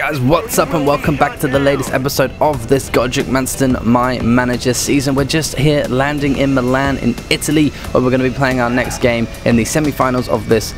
Guys, what's up and welcome back to the latest episode of this Godric Manston My Manager season. We're just here landing in Milan in Italy, where we're going to be playing our next game in the semi-finals of this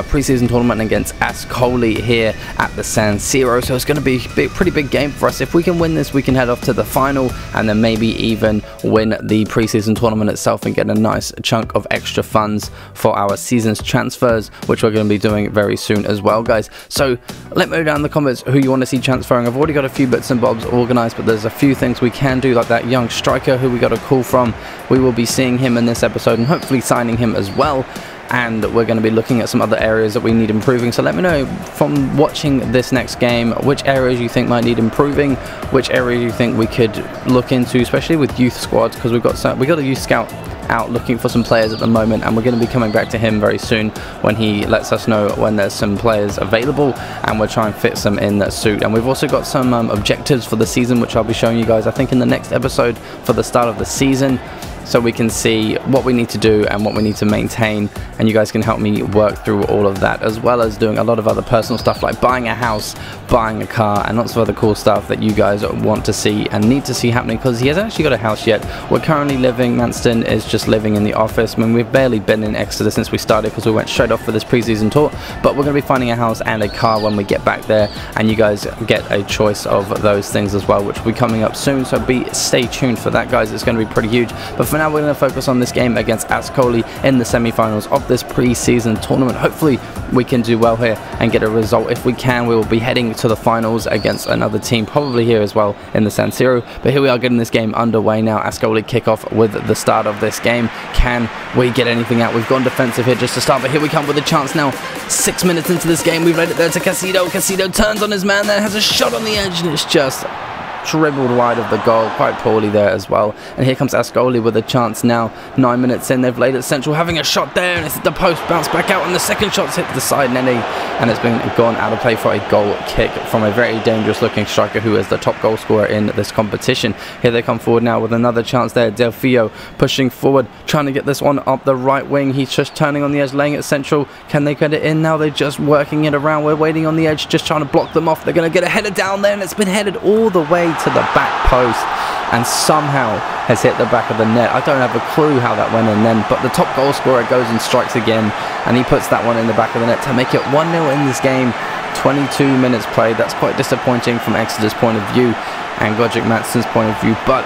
pre-season tournament against Ascoli here at the San Siro. So it's going to be a pretty big game for us. If we can win this, we can head off to the final and then maybe even win the pre-season tournament itself and get a nice chunk of extra funds for our season's transfers, which we're going to be doing very soon as well, guys. So let me know down in the comments who you want to see transferring. I've already got a few bits and bobs organized, but there's a few things we can do, like that young striker who we got a call from. We will be seeing him in this episode and hopefully signing him as well. And we're going to be looking at some other areas that we need improving. So let me know from watching this next game which areas you think might need improving, which areas you think we could look into, especially with youth squads, because we got a youth scout out looking for some players at the moment, and we're going to be coming back to him very soon when he lets us know when there's some players available, and we'll try and fit some in that suit. And we've also got some objectives for the season, which I'll be showing you guys I think in the next episode for the start of the season, so we can see what we need to do and what we need to maintain, and you guys can help me work through all of that, as well as doing a lot of other personal stuff like buying a house, buying a car, and lots of other cool stuff that you guys want to see and need to see happening, because he hasn't actually got a house yet. We're currently living, Manston is just living in the office. I mean, we've barely been in Exeter since we started because we went straight off for this pre-season tour, but we're going to be finding a house and a car when we get back there, and you guys get a choice of those things as well, which will be coming up soon, so stay tuned for that, guys. It's going to be pretty huge. But for now, we're going to focus on this game against Ascoli in the semi-finals of this pre-season tournament. Hopefully we can do well here and get a result. If we can, we will be heading to the finals against another team, probably here as well in the San Siro. But here we are getting this game underway now. Ascoli kickoff with the start of this game. Can we get anything out? We've gone defensive here just to start, but here we come with a chance now. 6 minutes into this game, we've laid it there to Casido. Casido turns on his man there, has a shot on the edge, and it's just dribbled wide of the goal, quite poorly there as well. And here comes Ascoli with a chance now. 9 minutes in, they've laid it central, having a shot there, and it's hit the post, bounced back out, and the second shot's hit the side netting, and it's been gone out of play for a goal kick from a very dangerous looking striker who is the top goal scorer in this competition. Here they come forward now with another chance there. Delfio pushing forward, trying to get this one up the right wing. He's just turning on the edge, laying it central. Can they get it in now? They're just working it around. We're waiting on the edge, just trying to block them off. They're going to get a header down there, and it's been headed all the way to the back post and somehow has hit the back of the net. I don't have a clue how that went in then, but the top goal scorer goes and strikes again, and he puts that one in the back of the net to make it 1-0 in this game. 22 minutes played. That's quite disappointing from Exeter's point of view and Godric Manston's point of view, but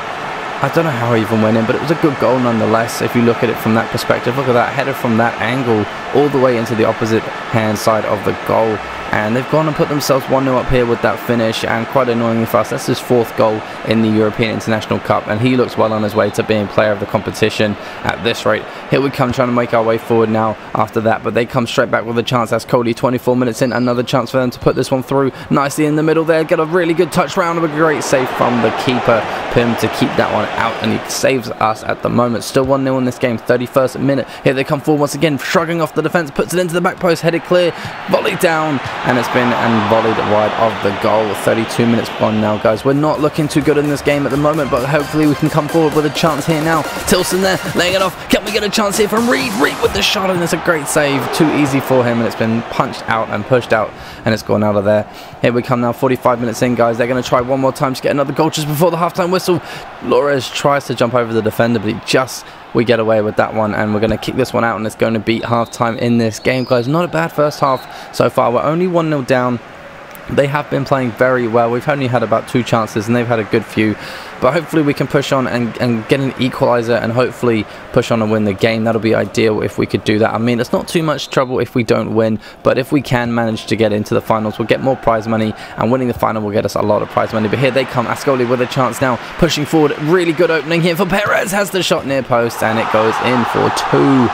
I don't know how he even went in, but it was a good goal nonetheless if you look at it from that perspective. Look at that header from that angle all the way into the opposite hand side of the goal, and they've gone and put themselves 1-0 up here with that finish, and quite annoyingly for us, that's his 4th goal in the European International Cup, and he looks well on his way to being player of the competition at this rate. Here we come trying to make our way forward now after that, but they come straight back with a chance. Ascoli 24 minutes in, another chance for them to put this one through nicely in the middle there. Get a really good touch round of a great save from the keeper, Pim, to keep that one out, and he saves us at the moment. Still 1-0 in this game, 31st minute. Here they come forward once again, shrugging off the defense, puts it into the back post, headed clear, volleyed down, and it's been volleyed wide of the goal. 32 minutes gone now, guys. We're not looking too good in this game at the moment, but hopefully we can come forward with a chance here now. Tilson there, laying it off. Can we get a chance here from Reed? Reed with the shot, and it's a great save. Too easy for him, and it's been punched out and pushed out, and it's gone out of there. Here we come now, 45 minutes in, guys. They're going to try one more time to get another goal just before the halftime whistle. Lores tries to jump over the defender, but we get away with that one, and we're going to kick this one out, and it's going to beat half-time in this game, guys. Not a bad first half so far. We're only 1-0 down. They have been playing very well. We've only had about 2 chances, and they've had a good few. But hopefully we can push on and get an equaliser and hopefully push on and win the game. That'll be ideal if we could do that. I mean, it's not too much trouble if we don't win, but if we can manage to get into the finals, we'll get more prize money, and winning the final will get us a lot of prize money. But here they come, Ascoli with a chance now, pushing forward. Really good opening here for Perez. Has the shot near post, and it goes in for 2-0.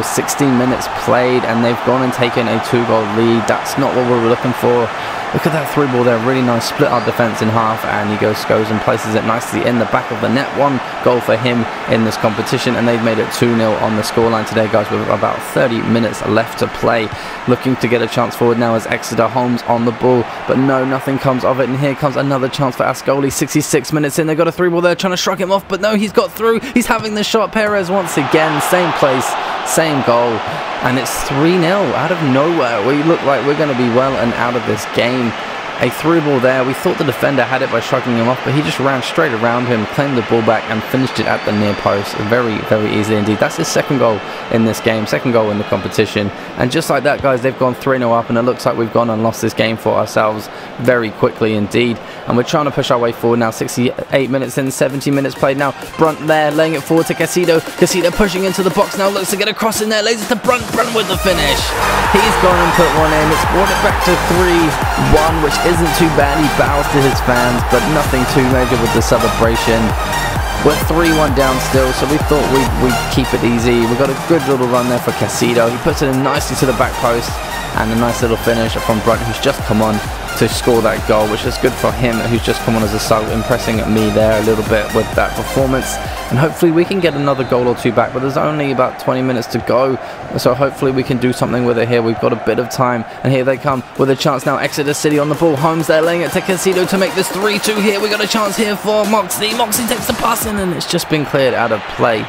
16 minutes played, and they've gone and taken a 2-goal lead. That's not what we were looking for. Look at that through ball there, really nice, split our defence in half, and he goes and places it nicely in the back of the net. 1 goal for him in this competition, and they've made it 2-0 on the scoreline today, guys, with about 30 minutes left to play. Looking to get a chance forward now as Exeter. Holmes on the ball, but no, nothing comes of it, and here comes another chance for Ascoli. 66 minutes in, they've got a 3-ball there, trying to shrug him off, but no, he's got through. He's having the shot. Perez once again, same place, same goal, and it's 3-0 out of nowhere. We look like we're going to be well and out of this game. a through ball there. We thought the defender had it by striking him off, but he just ran straight around him, claimed the ball back, and finished it at the near post. Very, very easily indeed. That's his second goal in this game, second goal in the competition. And just like that, guys, they've gone 3-0 up, and it looks like we've gone and lost this game for ourselves very quickly indeed. And we're trying to push our way forward now. 68 minutes in, 70 minutes played now. Brunt there, laying it forward to Casido. Casido pushing into the box now, looks to get a cross in there, lays it to Brunt. Brunt with the finish. He's gone and put one in. It's brought it back to 3-1, which isn't too bad. He bows to his fans, but nothing too major with the celebration. We're 3-1 down still, so we thought we'd keep it easy. We've got a good little run there for Casido. He puts it in nicely to the back post, and a nice little finish from Brunt, who's just come on to score that goal, which is good for him, who's just come on as a sub, impressing me there a little bit with that performance. And hopefully we can get another goal or two back, but there's only about 20 minutes to go, so hopefully we can do something with it here. We've got a bit of time, and here they come with a chance now. Exeter City on the ball. Holmes there laying it to Casido to make this 3-2 here. We got a chance here for Moxie. Moxie takes the pass in, and it's just been cleared out of play.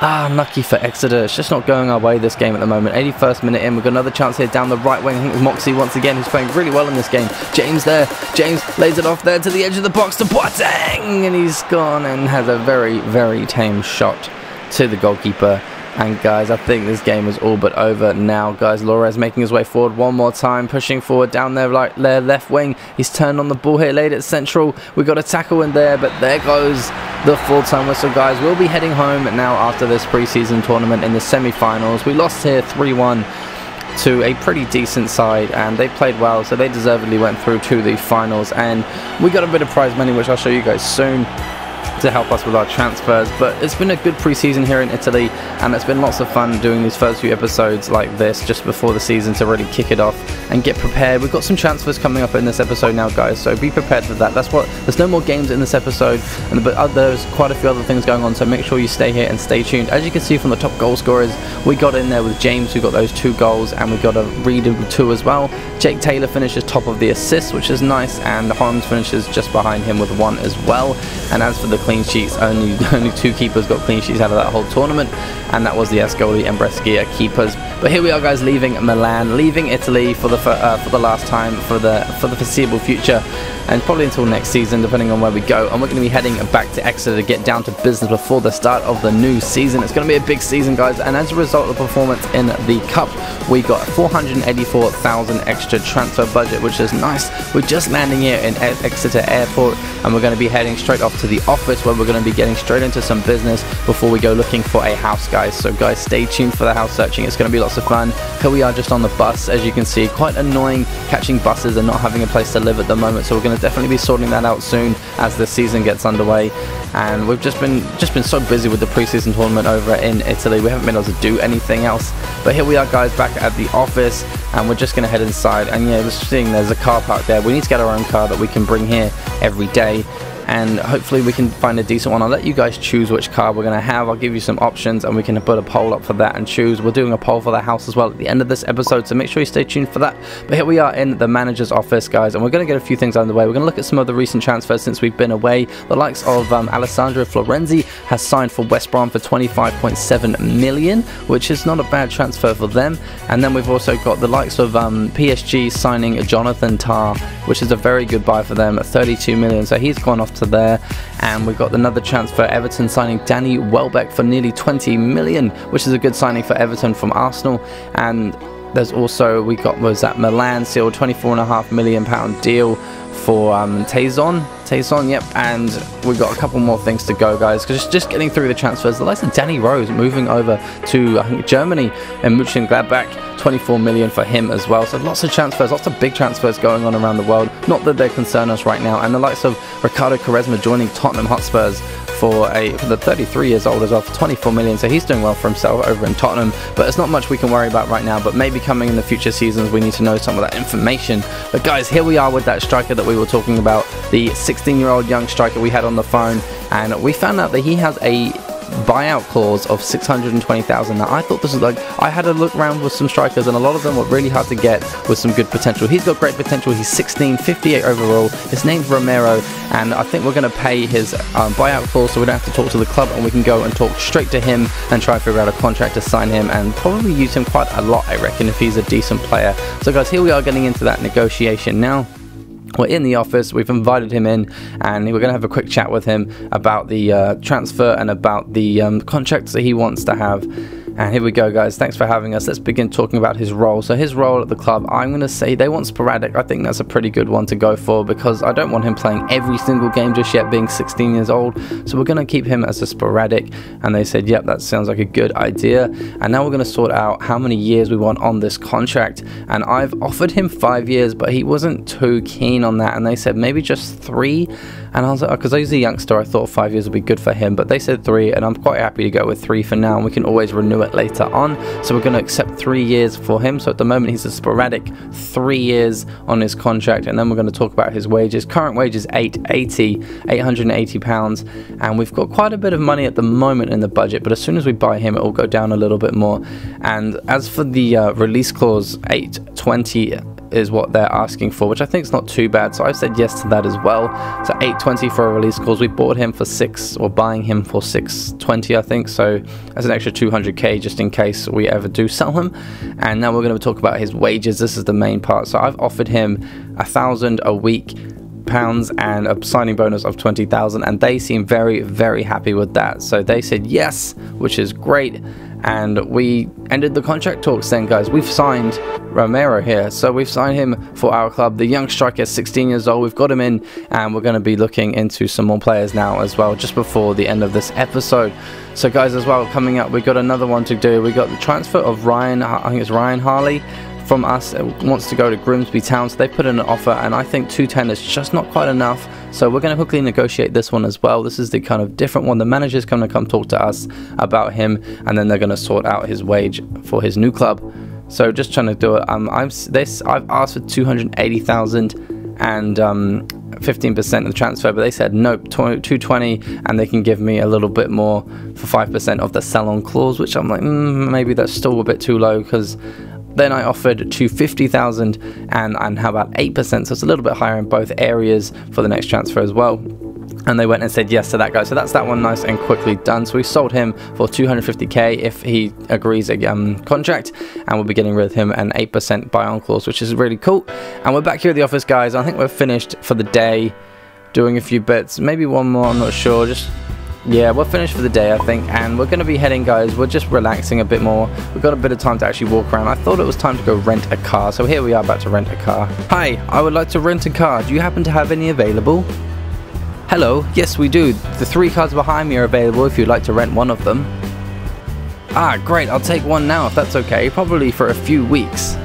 Unlucky for Exeter. It's just not going our way this game at the moment. 81st minute in, we've got another chance here down the right wing. I think it's Moxie once again, who's playing really well in this game. James there. James lays it off there to the edge of the box to Boateng, and he's gone and has a very, very tame shot to the goalkeeper. And guys, I think this game is all but over now, guys. Lores making his way forward one more time, pushing forward down their left wing. He's turned on the ball here, laid it central. We got a tackle in there, but there goes the full-time whistle, guys. We'll be heading home now after this pre-season tournament in the semi-finals. We lost here 3-1 to a pretty decent side, and they played well, so they deservedly went through to the finals. And we got a bit of prize money, which I'll show you guys soon, to help us with our transfers. But it's been a good pre-season here in Italy, and it's been lots of fun doing these first few episodes like this just before the season to really kick it off and get prepared. We've got some transfers coming up in this episode now, guys, so be prepared for that. There's no more games in this episode, but there's quite a few other things going on, so make sure you stay here and stay tuned. As you can see from the top goal scorers, we got in there with James, who got those 2 goals, and we got a Reed with 2 as well. Jake Taylor finishes top of the assists, which is nice, and Holmes finishes just behind him with 1 as well. And as for the clean sheets, only 2 keepers got clean sheets out of that whole tournament, and that was the Ascoli and Brescia keepers. But here we are, guys, leaving Milan, leaving Italy for the last time, for the foreseeable future, and probably until next season, depending on where we go. And we're going to be heading back to Exeter to get down to business before the start of the new season. It's going to be a big season, guys, and as a result of the performance in the Cup, we got 484,000 extra transfer budget, which is nice. We're just landing here in Exeter Airport, and we're going to be heading straight off to the office, where we're going to be getting straight into some business before we go looking for a house, guys. So guys, stay tuned for the house searching. It's going to be lots of fun. Here we are just on the bus, as you can see. Quite annoying catching buses and not having a place to live at the moment, so we're going to definitely be sorting that out soon as the season gets underway. And we've just been so busy with the pre-season tournament over in Italy, we haven't been able to do anything else. But here we are, guys, back at the office, and we're just going to head inside. And yeah, just seeing there's a car park there. We need to get our own car that we can bring here every day, and hopefully we can find a decent one. I'll let you guys choose which car we're going to have. I'll give you some options, and we can put a poll up for that and choose. We're doing a poll for the house as well at the end of this episode, so make sure you stay tuned for that. But here we are in the manager's office, guys, and we're going to get a few things underway. We're going to look at some of the recent transfers since we've been away. The likes of Alessandro Florenzi has signed for West Brom for 25.7 million, which is not a bad transfer for them. And then we've also got the likes of PSG signing Jonathan Tah, which is a very good buy for them at 32 million, so he's gone off to there. And we've got another transfer, Everton signing Danny Welbeck for nearly 20 million, which is a good signing for Everton from Arsenal. And there's also, was that Milan sealed £24.5 million deal for Tayson, yep. And we've got a couple more things to go, guys, because just getting through the transfers. The likes of Danny Rose moving over to, I think, Germany, and Mönchengladbach, 24 million for him as well. So lots of transfers, lots of big transfers going on around the world. Not that they concern us right now. And the likes of Ricardo Quaresma joining Tottenham Hotspurs for the 33 years old as well for 24 million. So he's doing well for himself over in Tottenham. But it's not much we can worry about right now. But maybe coming in the future seasons, we need to know some of that information. But guys, here we are with that striker that we were talking about, the 16-year-old young striker we had on the phone, and we found out that he has a buyout clause of 620,000. Now I thought this was I had a look around with some strikers, and a lot of them were really hard to get with some good potential. He's got great potential. He's 16, 58 overall. His name's Romero, and I think we're going to pay his buyout clause, so we don't have to talk to the club, and we can go and talk straight to him and try to figure out a contract to sign him, and probably use him quite a lot, I reckon, if he's a decent player. So guys, here we are getting into that negotiation now. we're in the office, we've invited him in, and we're going to have a quick chat with him about the transfer and about the contracts that he wants to have. And here we go, guys. Thanks for having us. Let's begin talking about his role. So his role at the club, I'm going to say they want sporadic. I think that's a pretty good one to go for, because I don't want him playing every single game just yet, being 16 years old. So we're going to keep him as a sporadic. And they said, yep, that sounds like a good idea. And now we're going to sort out how many years we want on this contract. And I've offered him 5 years, but he wasn't too keen on that. And they said maybe just 3. And I was like, because he's a youngster, I thought 5 years would be good for him. But they said 3, and I'm quite happy to go with 3 for now. And we can always renew it later on. So we're going to accept 3 years for him. So at the moment he's a sporadic, 3 years on his contract. And then we're going to talk about his wages. Current wage is £880, and we've got quite a bit of money at the moment in the budget, but as soon as we buy him it will go down a little bit more. And as for the release clause, 820 is what they're asking for, which I think is not too bad, so I've said yes to that as well. So 820 for a release clause. We bought him for 6, or buying him for 620, I think, so that's an extra 200k just in case we ever do sell him. And now we're going to talk about his wages. This is the main part. So I've offered him £1,000 a week and a signing bonus of 20,000, and they seem very, very happy with that. So they said yes, which is great. And we ended the contract talks then, guys. We've signed Romero here. So we've signed him for our club. The young striker, 16 years old. We've got him in, and we're going to be looking into some more players now as well, just before the end of this episode. So guys, as well, coming up, we've got another one to do. We got the transfer of Ryan, I think it's Ryan Harley, from us. Wants to go to Grimsby Town, so they put in an offer, and I think 210 is just not quite enough. So we're going to quickly negotiate this one as well. This is the kind of different one. The manager's going to come talk to us about him, and then they're going to sort out his wage for his new club. So just trying to do it. I've asked for 280,000 and 15% of the transfer, but they said nope, 220, and they can give me a little bit more for 5% of the sell-on clause, which I'm like, maybe that's still a bit too low, because then I offered 250,000 and how about 8%, so it's a little bit higher in both areas for the next transfer as well. And they went and said yes to that guy. So that's that one, nice and quickly done. So we sold him for 250k if he agrees a contract, and we'll be getting rid of him an 8% buy-on clause, which is really cool. And we're back here at the office, guys. I think we're finished for the day, doing a few bits, maybe one more, I'm not sure. Yeah, we're finished for the day, I think, and we're going to be heading, guys. We're just relaxing a bit more. We've got a bit of time to actually walk around. I thought it was time to go rent a car, so here we are about to rent a car. Hi, I would like to rent a car. Do you happen to have any available? Hello, yes we do. The 3 cars behind me are available if you'd like to rent one of them. Ah, great, I'll take one now if that's okay, probably for a few weeks.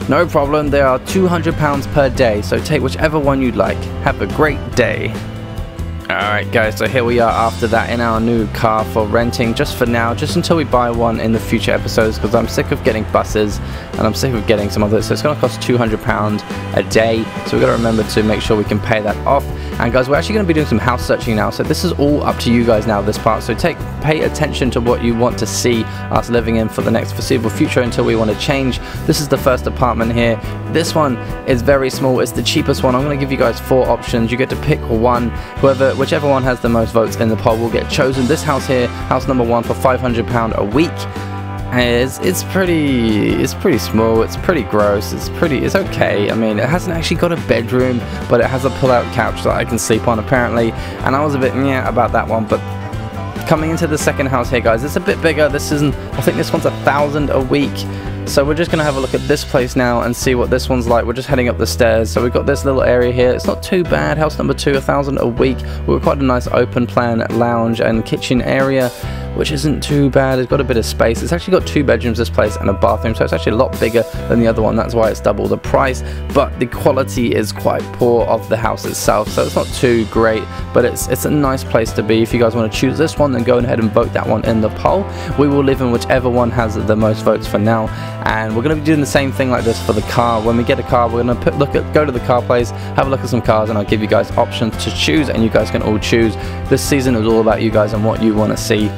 No problem, they are £200 per day, so take whichever one you'd like. Have a great day. Alright guys, so here we are after that in our new car for renting, just for now, just until we buy one in the future episodes, because I'm sick of getting buses and I'm sick of getting some others. So it's going to cost £200 a day, so we've got to remember to make sure we can pay that off. And guys, we're actually going to be doing some house searching now, so this is all up to you guys now, this part. So pay attention to what you want to see us living in for the next foreseeable future until we want to change. This is the first apartment here. This one is very small, it's the cheapest one. I'm going to give you guys 4 options. You get to pick one. Whichever one has the most votes in the poll will get chosen. This house here, house number 1, for £500 a week. It's pretty small, it's pretty gross, it's okay. I mean, it hasn't actually got a bedroom, but it has a pull-out couch that I can sleep on apparently, and I was a bit meh about that one. But coming into the second house here, guys, it's a bit bigger. I think this one's £1,000 a week. So we're just going to have a look at this place now and see what this one's like. We're just heading up the stairs. So we've got this little area here. It's not too bad. House number 2, £1,000 a week. We've got quite a nice open plan lounge and kitchen area, which isn't too bad. It's got a bit of space. It's actually got 2 bedrooms, this place, and a bathroom, so it's actually a lot bigger than the other one. That's why it's double the price, but the quality is quite poor of the house itself, so it's not too great, but it's a nice place to be. If you guys want to choose this one, then go ahead and vote that one in the poll. We will live in whichever one has the most votes for now, and we're going to be doing the same thing like this for the car. When we get a car, we're going to go to the car place, have a look at some cars, and I'll give you guys options to choose, and you guys can all choose. This season is all about you guys and what you want to see.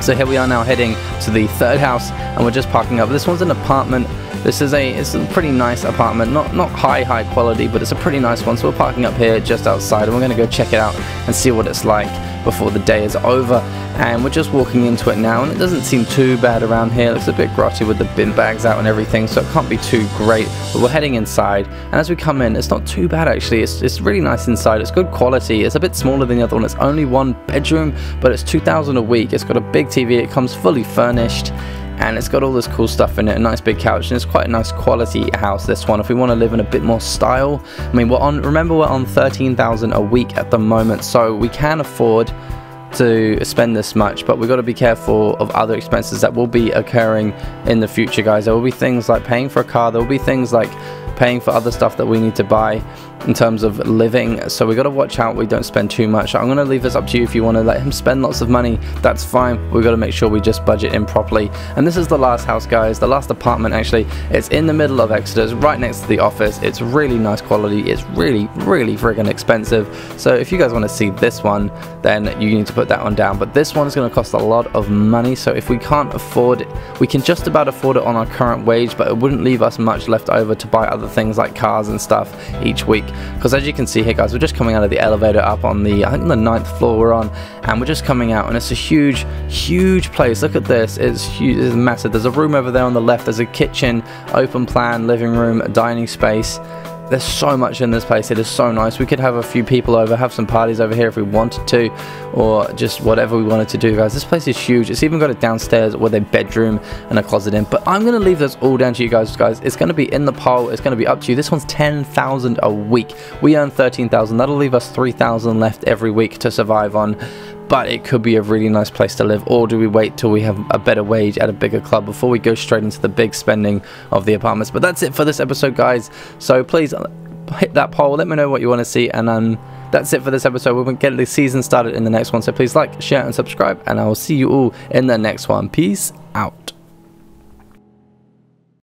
So here we are now heading to the third house, and we're just parking up. This one's an apartment, it's a pretty nice apartment, not high quality, but it's a pretty nice one. So we're parking up here just outside, and we're going to go check it out and see what it's like before the day is over. And we're just walking into it now, and it doesn't seem too bad around here. It looks a bit grotty with the bin bags out and everything, so it can't be too great. But we're heading inside, and as we come in, it's not too bad actually. It's really nice inside. It's good quality. It's a bit smaller than the other one. It's only one bedroom, but it's 2,000 a week. It's got a big TV. It comes fully furnished, and it's got all this cool stuff in it, a nice big couch, and it's quite a nice quality house, this one. If we want to live in a bit more style, I mean, remember we're on 13,000 a week at the moment, so we can afford to spend this much, but we've got to be careful of other expenses that will be occurring in the future, guys. There will be things like paying for a car, there will be things like paying for other stuff that we need to buy in terms of living, so we got to watch out we don't spend too much. I'm going to leave this up to you. If you want to let him spend lots of money, that's fine. We've got to make sure we just budget in properly. And this is the last house, guys, the last apartment actually. It's in the middle of Exeter, it's right next to the office. It's really nice quality. It's really friggin' expensive, so if you guys want to see this one, then you need to put that one down. But this one is going to cost a lot of money, so if we can't afford it, we can just about afford it on our current wage, but it wouldn't leave us much left over to buy other things like cars and stuff each week. Because as you can see here, guys, we're just coming out of the elevator up on the, I think the 9th floor we're on, and we're just coming out, and it's a huge place. Look at this. It's huge. It's massive. There's a room over there on the left. There's a kitchen, open plan, living room, dining space. There's so much in this place. It is so nice. We could have a few people over, have some parties over here if we wanted to, or just whatever we wanted to do, guys. This place is huge. It's even got a downstairs with a bedroom and a closet in. But I'm going to leave this all down to you guys. It's going to be in the poll. It's going to be up to you. This one's 10,000 a week. We earn 13,000. That'll leave us 3,000 left every week to survive on. But it could be a really nice place to live. Or do we wait till we have a better wage at a bigger club before we go straight into the big spending of the apartments? But that's it for this episode, guys. So please hit that poll. Let me know what you want to see. And that's it for this episode. We'll get the season started in the next one. So please like, share, and subscribe. And I will see you all in the next one. Peace out.